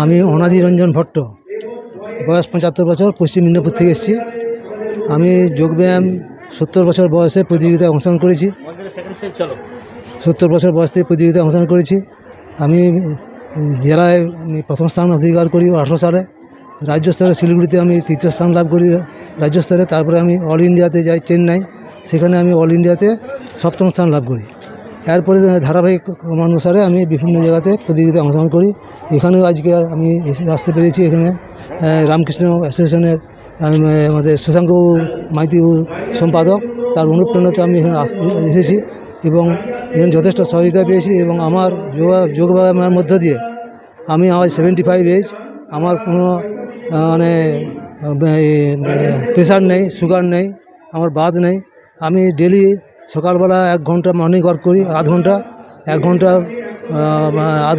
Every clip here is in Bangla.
আমি অনাদি রঞ্জন ভট্ট, বয়স 75 বছর, পশ্চিম মেদিনীপুর থেকে এসেছি। আমি যোগব্যায়াম 70 বছর বয়সে প্রতিযোগিতায় অংশগ্রহণ করেছি। 70 বছর বয়স থেকে প্রতিযোগিতায় অংশগ্রহণ করেছি। আমি জেলায় প্রথম স্থান অধিকার করি 18 সালে। রাজ্য স্তরে শিলিগুড়িতে আমি তৃতীয় স্থান লাভ করি রাজ্য স্তরে। তারপরে আমি অল ইন্ডিয়াতে যাই চেন্নাই, সেখানে আমি অল ইন্ডিয়াতে সপ্তম স্থান লাভ করি। এরপরে ধারাবাহিক অনুসারে আমি বিভিন্ন জায়গাতে প্রতিযোগিতায় অংশগ্রহণ করি। এখানেও আজকে আমি আসতে পেরেছি। এখানে রামকৃষ্ণ অ্যাসোসিয়েশনের আমাদের শশাঙ্ক মাইতি সম্পাদক, তার অনুপ্রেরণাতে আমি এখানে এসেছি এবং এখানে যথেষ্ট সহযোগিতা পেয়েছি। এবং আমার যোগব্যায়ামের মধ্য দিয়ে আমি আজ 75 এজ, আমার কোনো মানে প্রেশার নেই, সুগার নেই, আমার বাত নেই। আমি ডেলি সকালবেলা 1 ঘন্টা মর্নিং ওয়াক করি, আধ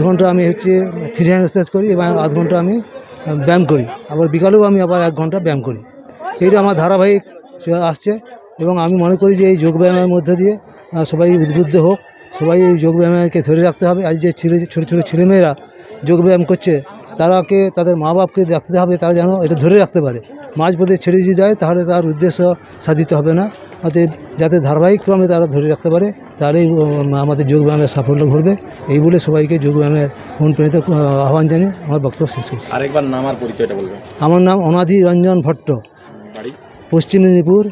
ঘন্টা আমি ফ্রি হ্যান্ড এক্সারসাইজ করি এবং আধ ঘন্টা আমি ব্যায়াম করি। আবার বিকালেও আমি আবার 1 ঘন্টা ব্যায়াম করি। এইটা আমার ধারাবাহিক আসছে এবং আমি মনে করি যে এই যোগব্যায়ামের মধ্যে দিয়ে সবাই উদ্বুদ্ধ হোক, সবাই এই যোগব্যায়ামকে ধরে রাখতে হবে। আজ যে ছোটো ছোটো ছেলেমেয়েরা যোগব্যায়াম করছে, তাদের মা বাপকে দেখতে হবে, তারা যেন এটা ধরে রাখতে পারে। মাঝপথে ছেড়ে যদি দেয় তাহলে তার উদ্দেশ্য সাধিত হবে না। অতএব যাতে ধারাবাহিক ক্রমে তারা ধরে রাখতে পারে, তাহলেই আমাদের যোগব্যায়ামের সাফল্য ঘটবে। এই বলে সবাইকে যোগব্যায়ামের অনুপ্রাণিত আহ্বান জানিয়ে আমার বক্তব্য শেষ করছি। আরেকবার নাম আর পরিচয়টা বলবেন। আমার নাম অনাদি রঞ্জন ভট্ট, পশ্চিম মেদিনীপুর,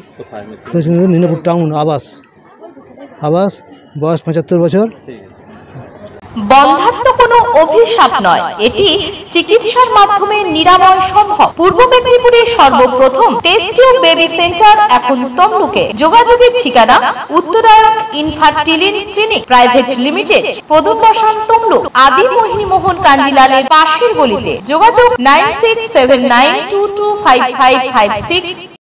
মেদিনীপুর টাউন, আবাস, বয়স 75 বছর। বন্ধ্যাত্ব কোনো অভিশাপ নয়, এটি চিকিৎসার মাধ্যমে নিরাময় সম্ভব। পূর্ব মেদিনীপুরের সর্বপ্রথম টেস্ট টিউব বেবি সেন্টার এখন তমলুকে। যোগাযোগের ঠিকানা উত্তরায়ণ ইনফার্টিলিটি ক্লিনিক প্রাইভেট লিমিটেড, প্রদূত বসান, তমলুক। আদি মোহিনী মোহন কাঞ্জিলালের পাশের গলিতে। যোগাযোগ 9679225556।